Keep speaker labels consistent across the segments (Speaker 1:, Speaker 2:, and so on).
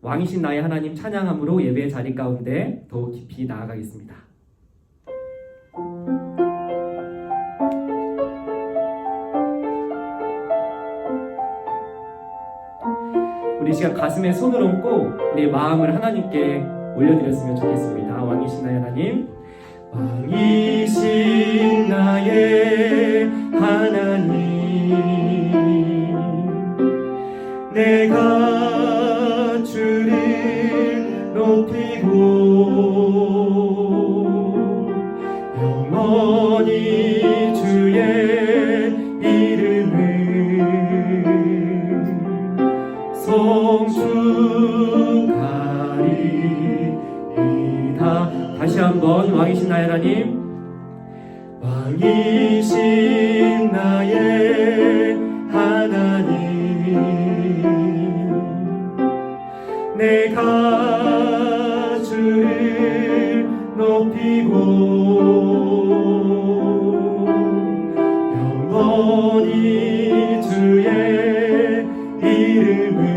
Speaker 1: 왕이신 나의 하나님 찬양함으로 예배의 자리 가운데 더욱 깊이 나아가겠습니다. 우리 시간 가슴에 손을 얹고 우리의 마음을 하나님께 올려드렸으면 좋겠습니다. 왕이신 나의 하나님, 왕이신 나의 하나님, 내가 주를 높이고 영원히 주의 이름을 송축하리이다. 다시 한번 왕이신 나의 하나님, 왕이신 나의 하나님, 내가 주를 높이고 영원히 주의 이름을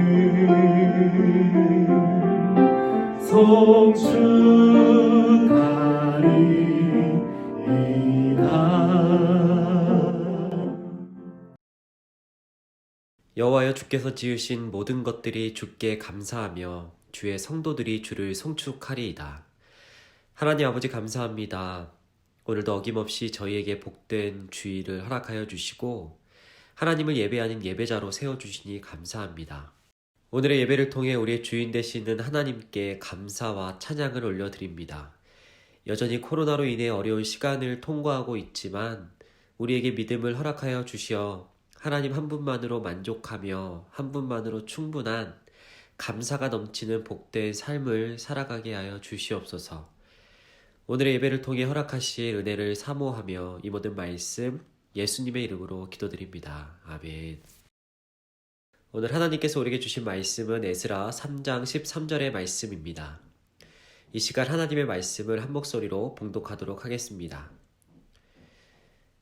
Speaker 1: 송축하리이다.
Speaker 2: 여호와여, 주께서 지으신 모든 것들이 주께 감사하며 주의 성도들이 주를 송축하리이다. 하나님 아버지, 감사합니다. 오늘도 어김없이 저희에게 복된 주일을 허락하여 주시고 하나님을 예배하는 예배자로 세워주시니 감사합니다. 오늘의 예배를 통해 우리의 주인 되시는 하나님께 감사와 찬양을 올려드립니다. 여전히 코로나로 인해 어려운 시간을 통과하고 있지만 우리에게 믿음을 허락하여 주시어 하나님 한 분만으로 만족하며 한 분만으로 충분한 감사가 넘치는 복된 삶을 살아가게 하여 주시옵소서. 오늘의 예배를 통해 허락하실 은혜를 사모하며 이 모든 말씀 예수님의 이름으로 기도드립니다. 아멘. 오늘 하나님께서 우리에게 주신 말씀은 에스라 3장 13절의 말씀입니다. 이 시간 하나님의 말씀을 한 목소리로 봉독하도록 하겠습니다.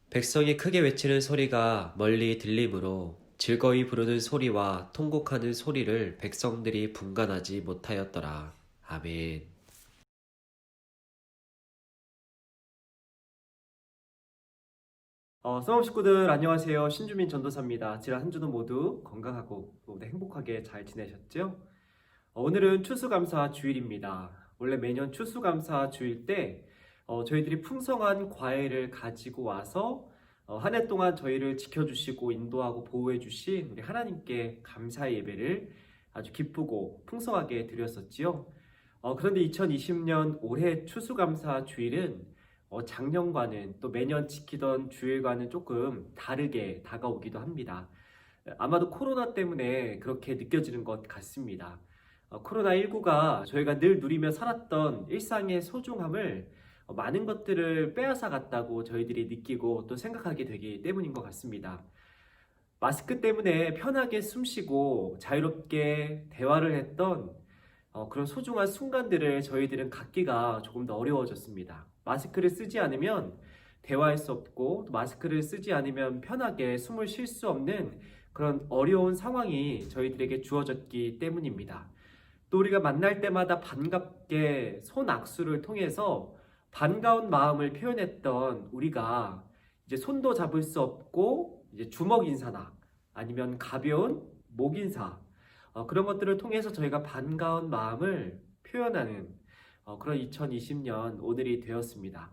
Speaker 2: 백성이 크게 외치는 소리가 멀리 들리므로 즐거이 부르는 소리와 통곡하는 소리를 백성들이 분간하지 못하였더라. 아멘.
Speaker 1: 썸업 식구들 안녕하세요. 신주민 전도사입니다. 지난 한 주도 모두 건강하고 모두 행복하게 잘 지내셨죠? 오늘은 추수감사 주일입니다. 원래 매년 추수감사 주일 때 저희들이 풍성한 과일을 가지고 와서 한 해 동안 저희를 지켜주시고 인도하고 보호해 주신 우리 하나님께 감사의 예배를 아주 기쁘고 풍성하게 드렸었지요. 그런데 2020년 올해 추수감사 주일은 작년과는 또 매년 지키던 주일과는 조금 다르게 다가오기도 합니다. 아마도 코로나 때문에 그렇게 느껴지는 것 같습니다. 코로나19가 저희가 늘 누리며 살았던 일상의 소중함을 많은 것들을 빼앗아 갔다고 저희들이 느끼고 또 생각하게 되기 때문인 것 같습니다. 마스크 때문에 편하게 숨쉬고 자유롭게 대화를 했던 그런 소중한 순간들을 저희들은 갖기가 조금 더 어려워졌습니다. 마스크를 쓰지 않으면 대화할 수 없고 또 마스크를 쓰지 않으면 편하게 숨을 쉴 수 없는 그런 어려운 상황이 저희들에게 주어졌기 때문입니다. 또 우리가 만날 때마다 반갑게 손악수를 통해서 반가운 마음을 표현했던 우리가 이제 손도 잡을 수 없고 이제 주먹 인사나 아니면 가벼운 목 인사 그런 것들을 통해서 저희가 반가운 마음을 표현하는 그런 2020년 오늘이 되었습니다.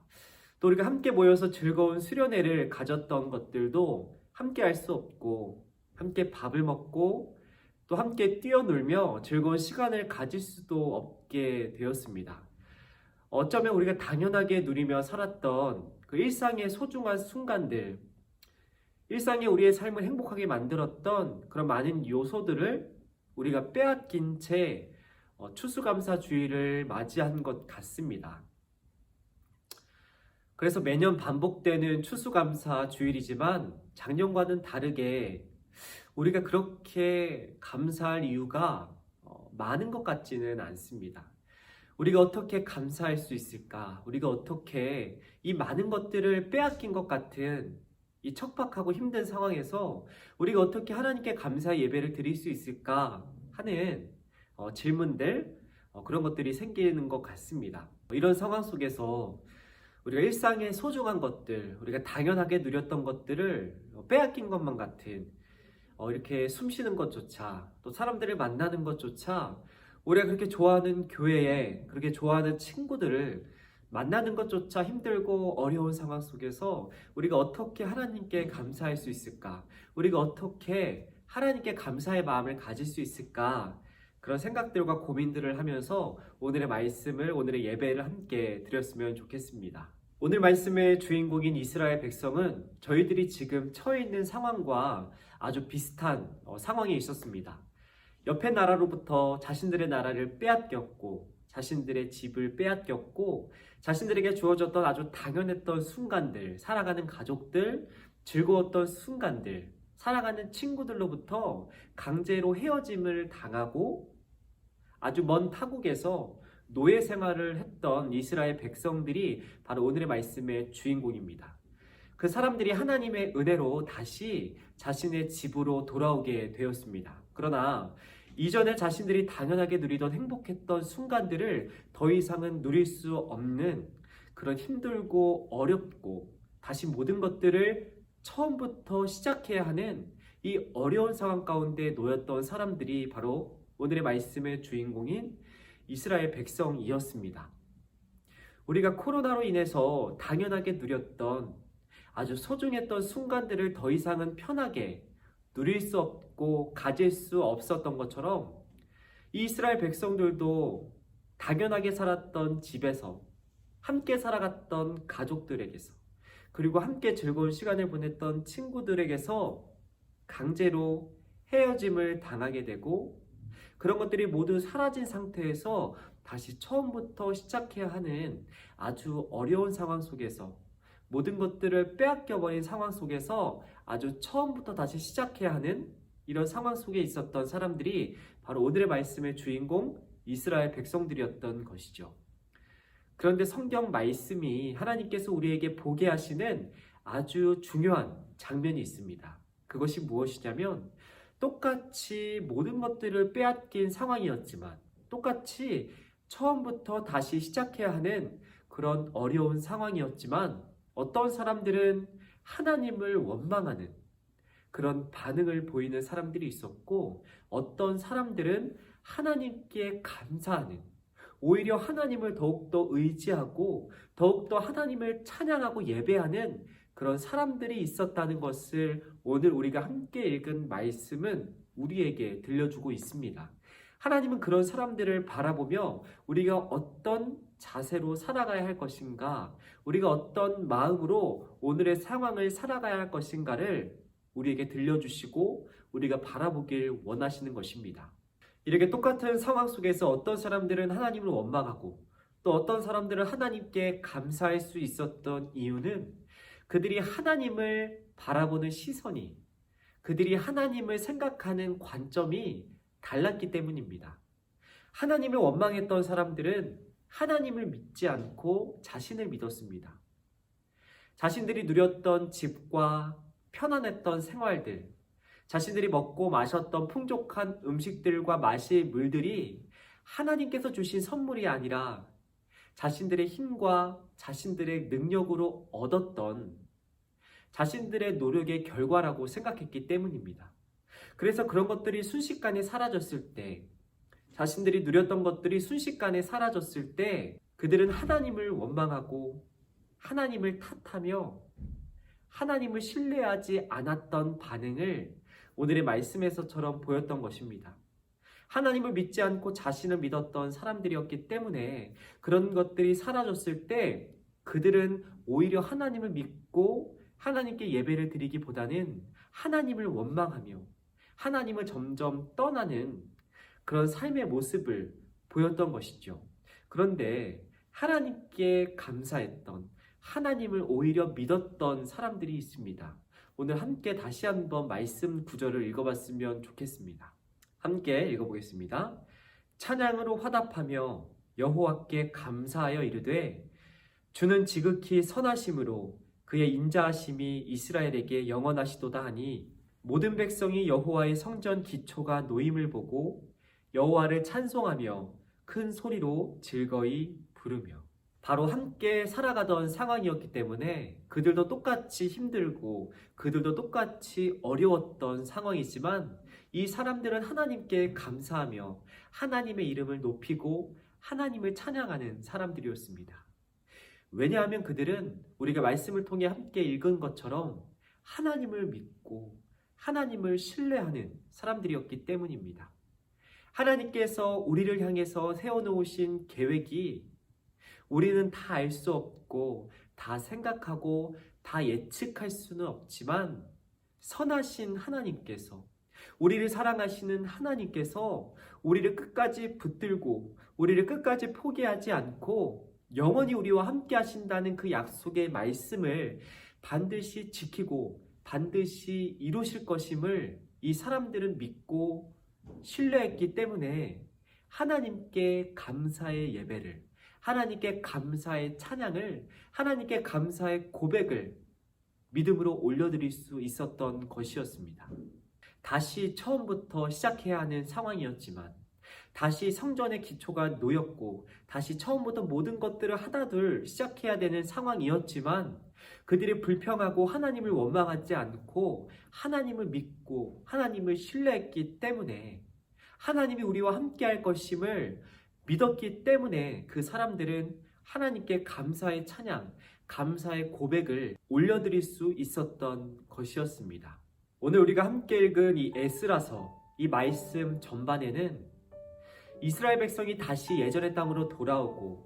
Speaker 1: 또 우리가 함께 모여서 즐거운 수련회를 가졌던 것들도 함께 할 수 없고 함께 밥을 먹고 또 함께 뛰어놀며 즐거운 시간을 가질 수도 없게 되었습니다. 어쩌면 우리가 당연하게 누리며 살았던 그 일상의 소중한 순간들, 일상에 우리의 삶을 행복하게 만들었던 그런 많은 요소들을 우리가 빼앗긴 채 추수감사 주일을 맞이한 것 같습니다. 그래서 매년 반복되는 추수감사 주일이지만 작년과는 다르게 우리가 그렇게 감사할 이유가 많은 것 같지는 않습니다. 우리가 어떻게 감사할 수 있을까? 우리가 어떻게 이 많은 것들을 빼앗긴 것 같은 이 척박하고 힘든 상황에서 우리가 어떻게 하나님께 감사의 예배를 드릴 수 있을까 하는 질문들, 그런 것들이 생기는 것 같습니다. 이런 상황 속에서 우리가 일상의 소중한 것들, 우리가 당연하게 누렸던 것들을 빼앗긴 것만 같은 이렇게 숨 쉬는 것조차, 또 사람들을 만나는 것조차, 우리가 그렇게 좋아하는 교회에, 그렇게 좋아하는 친구들을 만나는 것조차 힘들고 어려운 상황 속에서 우리가 어떻게 하나님께 감사할 수 있을까? 우리가 어떻게 하나님께 감사의 마음을 가질 수 있을까? 그런 생각들과 고민들을 하면서 오늘의 말씀을, 오늘의 예배를 함께 드렸으면 좋겠습니다. 오늘 말씀의 주인공인 이스라엘 백성은 저희들이 지금 처해 있는 상황과 아주 비슷한 상황에 있었습니다. 옆에 나라로부터 자신들의 나라를 빼앗겼고, 자신들의 집을 빼앗겼고, 자신들에게 주어졌던 아주 당연했던 순간들, 살아가는 가족들, 즐거웠던 순간들, 살아가는 친구들로부터 강제로 헤어짐을 당하고 아주 먼 타국에서 노예 생활을 했던 이스라엘 백성들이 바로 오늘의 말씀의 주인공입니다. 그 사람들이 하나님의 은혜로 다시 자신의 집으로 돌아오게 되었습니다. 그러나 이전에 자신들이 당연하게 누리던 행복했던 순간들을 더 이상은 누릴 수 없는 그런 힘들고 어렵고 다시 모든 것들을 처음부터 시작해야 하는 이 어려운 상황 가운데 놓였던 사람들이 바로 오늘의 말씀의 주인공인 이스라엘 백성이었습니다. 우리가 코로나로 인해서 당연하게 누렸던 아주 소중했던 순간들을 더 이상은 편하게 누릴 수 없고 가질 수 없었던 것처럼 이 이스라엘 백성들도 당연하게 살았던 집에서, 함께 살아갔던 가족들에게서, 그리고 함께 즐거운 시간을 보냈던 친구들에게서 강제로 헤어짐을 당하게 되고, 그런 것들이 모두 사라진 상태에서 다시 처음부터 시작해야 하는 아주 어려운 상황 속에서, 모든 것들을 빼앗겨버린 상황 속에서 아주 처음부터 다시 시작해야 하는 이런 상황 속에 있었던 사람들이 바로 오늘의 말씀의 주인공 이스라엘 백성들이었던 것이죠. 그런데 성경 말씀이 하나님께서 우리에게 보게 하시는 아주 중요한 장면이 있습니다. 그것이 무엇이냐면, 똑같이 모든 것들을 빼앗긴 상황이었지만, 똑같이 처음부터 다시 시작해야 하는 그런 어려운 상황이었지만, 어떤 사람들은 하나님을 원망하는 그런 반응을 보이는 사람들이 있었고, 어떤 사람들은 하나님께 감사하는, 오히려 하나님을 더욱더 의지하고 더욱더 하나님을 찬양하고 예배하는 그런 사람들이 있었다는 것을 오늘 우리가 함께 읽은 말씀은 우리에게 들려주고 있습니다. 하나님은 그런 사람들을 바라보며 우리가 어떤 자세로 살아가야 할 것인가, 우리가 어떤 마음으로 오늘의 상황을 살아가야 할 것인가를 우리에게 들려주시고 우리가 바라보길 원하시는 것입니다. 이렇게 똑같은 상황 속에서 어떤 사람들은 하나님을 원망하고 또 어떤 사람들은 하나님께 감사할 수 있었던 이유는 그들이 하나님을 바라보는 시선이, 그들이 하나님을 생각하는 관점이 달랐기 때문입니다. 하나님을 원망했던 사람들은 하나님을 믿지 않고 자신을 믿었습니다. 자신들이 누렸던 집과 편안했던 생활들, 자신들이 먹고 마셨던 풍족한 음식들과 마실 물들이 하나님께서 주신 선물이 아니라 자신들의 힘과 자신들의 능력으로 얻었던 자신들의 노력의 결과라고 생각했기 때문입니다. 그래서 그런 것들이 순식간에 사라졌을 때, 자신들이 누렸던 것들이 순식간에 사라졌을 때 그들은 하나님을 원망하고 하나님을 탓하며 하나님을 신뢰하지 않았던 반응을 오늘의 말씀에서처럼 보였던 것입니다. 하나님을 믿지 않고 자신을 믿었던 사람들이었기 때문에 그런 것들이 사라졌을 때 그들은 오히려 하나님을 믿고 하나님께 예배를 드리기보다는 하나님을 원망하며 하나님을 점점 떠나는 그런 삶의 모습을 보였던 것이죠. 그런데 하나님께 감사했던, 하나님을 오히려 믿었던 사람들이 있습니다. 오늘 함께 다시 한번 말씀 구절을 읽어봤으면 좋겠습니다. 함께 읽어보겠습니다. 찬양으로 화답하며 여호와께 감사하여 이르되 주는 지극히 선하심으로 그의 인자하심이 이스라엘에게 영원하시도다 하니 모든 백성이 여호와의 성전 기초가 놓임을 보고 여호와를 찬송하며 큰 소리로 즐거이 부르며. 바로 함께 살아가던 상황이었기 때문에 그들도 똑같이 힘들고 그들도 똑같이 어려웠던 상황이지만 이 사람들은 하나님께 감사하며 하나님의 이름을 높이고 하나님을 찬양하는 사람들이었습니다. 왜냐하면 그들은 우리가 말씀을 통해 함께 읽은 것처럼 하나님을 믿고 하나님을 신뢰하는 사람들이었기 때문입니다. 하나님께서 우리를 향해서 세워놓으신 계획이 우리는 다 알 수 없고 다 생각하고 다 예측할 수는 없지만 선하신 하나님께서, 우리를 사랑하시는 하나님께서 우리를 끝까지 붙들고 우리를 끝까지 포기하지 않고 영원히 우리와 함께 하신다는 그 약속의 말씀을 반드시 지키고 반드시 이루실 것임을 이 사람들은 믿고 신뢰했기 때문에 하나님께 감사의 예배를, 하나님께 감사의 찬양을, 하나님께 감사의 고백을 믿음으로 올려드릴 수 있었던 것이었습니다. 다시 처음부터 시작해야 하는 상황이었지만, 다시 성전의 기초가 놓였고 다시 처음부터 모든 것들을 하나둘 시작해야 되는 상황이었지만, 그들이 불평하고 하나님을 원망하지 않고 하나님을 믿고 하나님을 신뢰했기 때문에, 하나님이 우리와 함께 할 것임을 믿었기 때문에 그 사람들은 하나님께 감사의 찬양, 감사의 고백을 올려드릴 수 있었던 것이었습니다. 오늘 우리가 함께 읽은 이 에스라서, 이 말씀 전반에는 이스라엘 백성이 다시 예전의 땅으로 돌아오고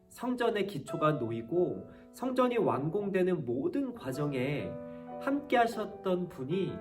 Speaker 1: 성전의 기초가 놓이고 성전이 완공되는 모든 과정에 함께 하셨던 분이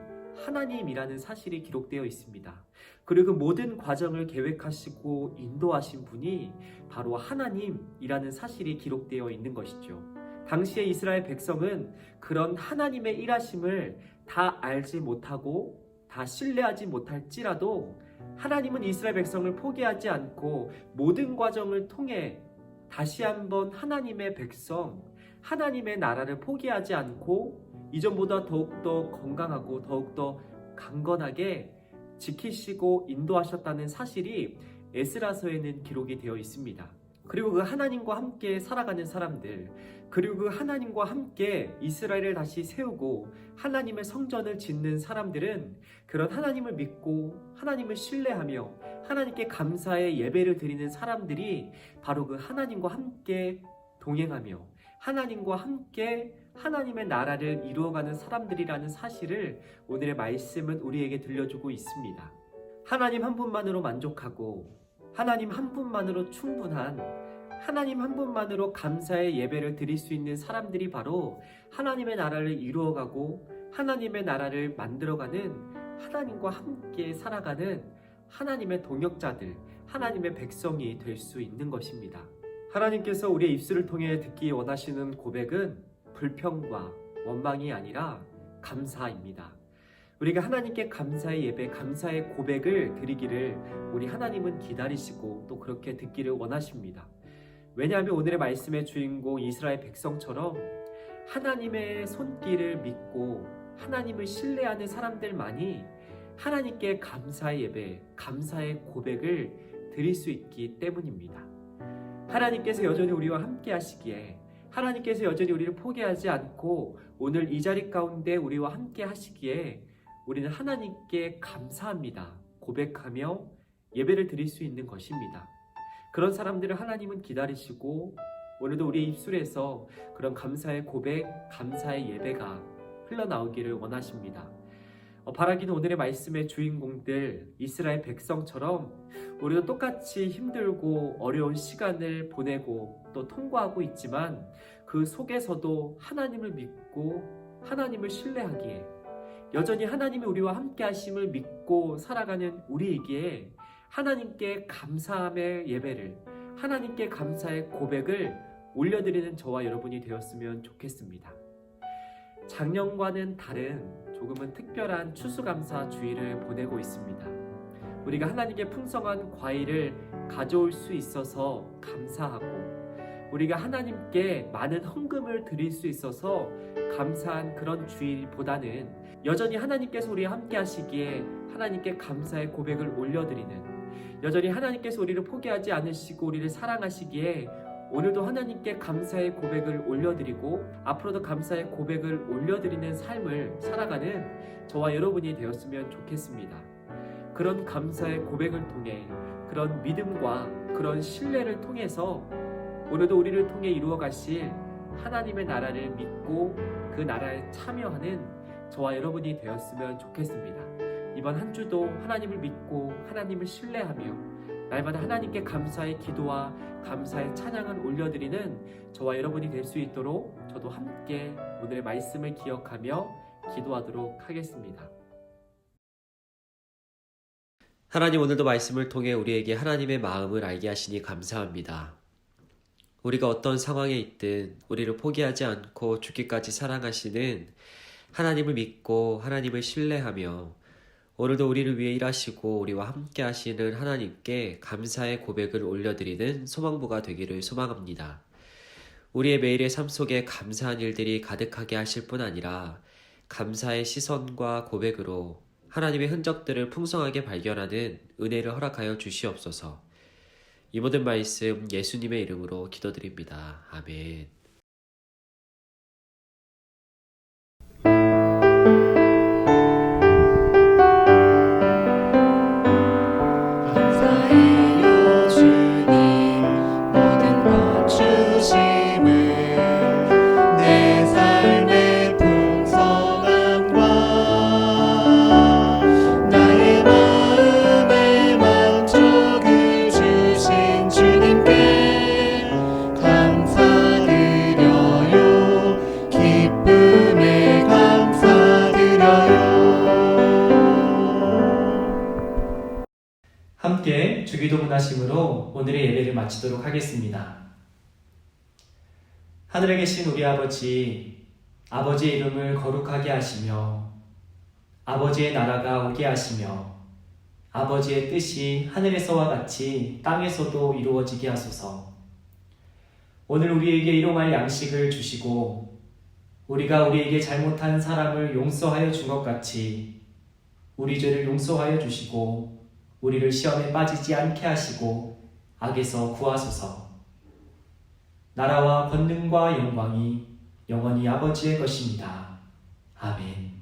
Speaker 1: 하나님이라는 사실이 기록되어 있습니다. 그리고 그 모든 과정을 계획하시고 인도하신 분이 바로 하나님이라는 사실이 기록되어 있는 것이죠. 당시에 이스라엘 백성은 그런 하나님의 일하심을 다 알지 못하고 다 신뢰하지 못할지라도 하나님은 이스라엘 백성을 포기하지 않고 모든 과정을 통해 다시 한번 하나님의 백성, 하나님의 나라를 포기하지 않고 이전보다 더욱더 건강하고 더욱더 강건하게 지키시고 인도하셨다는 사실이 에스라서에는 기록이 되어 있습니다. 그리고 그 하나님과 함께 살아가는 사람들, 그리고 그 하나님과 함께 이스라엘을 다시 세우고 하나님의 성전을 짓는 사람들은 그런 하나님을 믿고 하나님을 신뢰하며 하나님께 감사의 예배를 드리는 사람들이 바로 그 하나님과 함께 동행하며 하나님과 함께 하나님의 나라를 이루어가는 사람들이라는 사실을 오늘의 말씀은 우리에게 들려주고 있습니다. 하나님 한 분만으로 만족하고 하나님 한 분만으로 충분한, 하나님 한 분만으로 감사의 예배를 드릴 수 있는 사람들이 바로 하나님의 나라를 이루어가고 하나님의 나라를 만들어가는, 하나님과 함께 살아가는 하나님의 동역자들, 하나님의 백성이 될 수 있는 것입니다. 하나님께서 우리의 입술을 통해 듣기 원하시는 고백은 불평과 원망이 아니라 감사입니다. 우리가 하나님께 감사의 예배, 감사의 고백을 드리기를 우리 하나님은 기다리시고 또 그렇게 듣기를 원하십니다. 왜냐하면 오늘의 말씀의 주인공 이스라엘 백성처럼 하나님의 손길을 믿고 하나님을 신뢰하는 사람들만이 하나님께 감사의 예배, 감사의 고백을 드릴 수 있기 때문입니다. 하나님께서 여전히 우리와 함께 하시기에, 하나님께서 여전히 우리를 포기하지 않고 오늘 이 자리 가운데 우리와 함께 하시기에 우리는 하나님께 감사합니다 고백하며 예배를 드릴 수 있는 것입니다. 그런 사람들을 하나님은 기다리시고 오늘도 우리의 입술에서 그런 감사의 고백, 감사의 예배가 흘러나오기를 원하십니다. 바라기는 오늘의 말씀의 주인공들 이스라엘 백성처럼 우리도 똑같이 힘들고 어려운 시간을 보내고 또 통과하고 있지만 그 속에서도 하나님을 믿고 하나님을 신뢰하기에, 여전히 하나님이 우리와 함께 하심을 믿고 살아가는 우리에게 하나님께 감사함의 예배를, 하나님께 감사의 고백을 올려드리는 저와 여러분이 되었으면 좋겠습니다. 작년과는 다른 조금은 특별한 추수감사 주일을 보내고 있습니다. 우리가 하나님께 풍성한 과일을 가져올 수 있어서 감사하고, 우리가 하나님께 많은 헌금을 드릴 수 있어서 감사한 그런 주일보다는 여전히 하나님께서 우리와 함께 하시기에 하나님께 감사의 고백을 올려드리는, 여전히 하나님께서 우리를 포기하지 않으시고 우리를 사랑하시기에 오늘도 하나님께 감사의 고백을 올려드리고 앞으로도 감사의 고백을 올려드리는 삶을 살아가는 저와 여러분이 되었으면 좋겠습니다. 그런 감사의 고백을 통해 그런 믿음과 그런 신뢰를 통해서 오늘도 우리를 통해 이루어 가실 하나님의 나라를 믿고 그 나라에 참여하는 저와 여러분이 되었으면 좋겠습니다. 이번 한 주도 하나님을 믿고 하나님을 신뢰하며 날마다 하나님께 감사의 기도와 감사의 찬양을 올려드리는 저와 여러분이 될 수 있도록 저도 함께 오늘의 말씀을 기억하며 기도하도록 하겠습니다.
Speaker 2: 하나님, 오늘도 말씀을 통해 우리에게 하나님의 마음을 알게 하시니 감사합니다. 우리가 어떤 상황에 있든 우리를 포기하지 않고 죽기까지 사랑하시는 하나님을 믿고 하나님을 신뢰하며 오늘도 우리를 위해 일하시고 우리와 함께 하시는 하나님께 감사의 고백을 올려드리는 소망부가 되기를 소망합니다. 우리의 매일의 삶 속에 감사한 일들이 가득하게 하실 뿐 아니라 감사의 시선과 고백으로 하나님의 흔적들을 풍성하게 발견하는 은혜를 허락하여 주시옵소서. 이 모든 말씀 예수님의 이름으로 기도드립니다. 아멘.
Speaker 3: 감사해요 주님 모든 것 주심을 내 삶의 풍성함과 나의 마음의 만족을 주신 주님께 감사드려요. 기쁨에 감사드려요.
Speaker 1: 함께 주기도 문하심으로 오늘의 예배를 마치도록 하겠습니다. 하늘에 계신 우리 아버지, 아버지의 이름을 거룩하게 하시며 아버지의 나라가 오게 하시며 아버지의 뜻이 하늘에서와 같이 땅에서도 이루어지게 하소서. 오늘 우리에게 일용할 양식을 주시고 우리가 우리에게 잘못한 사람을 용서하여 준 것 같이 우리 죄를 용서하여 주시고 우리를 시험에 빠지지 않게 하시고 악에서 구하소서. 나라와 권능과 영광이 영원히 아버지의 것입니다. 아멘.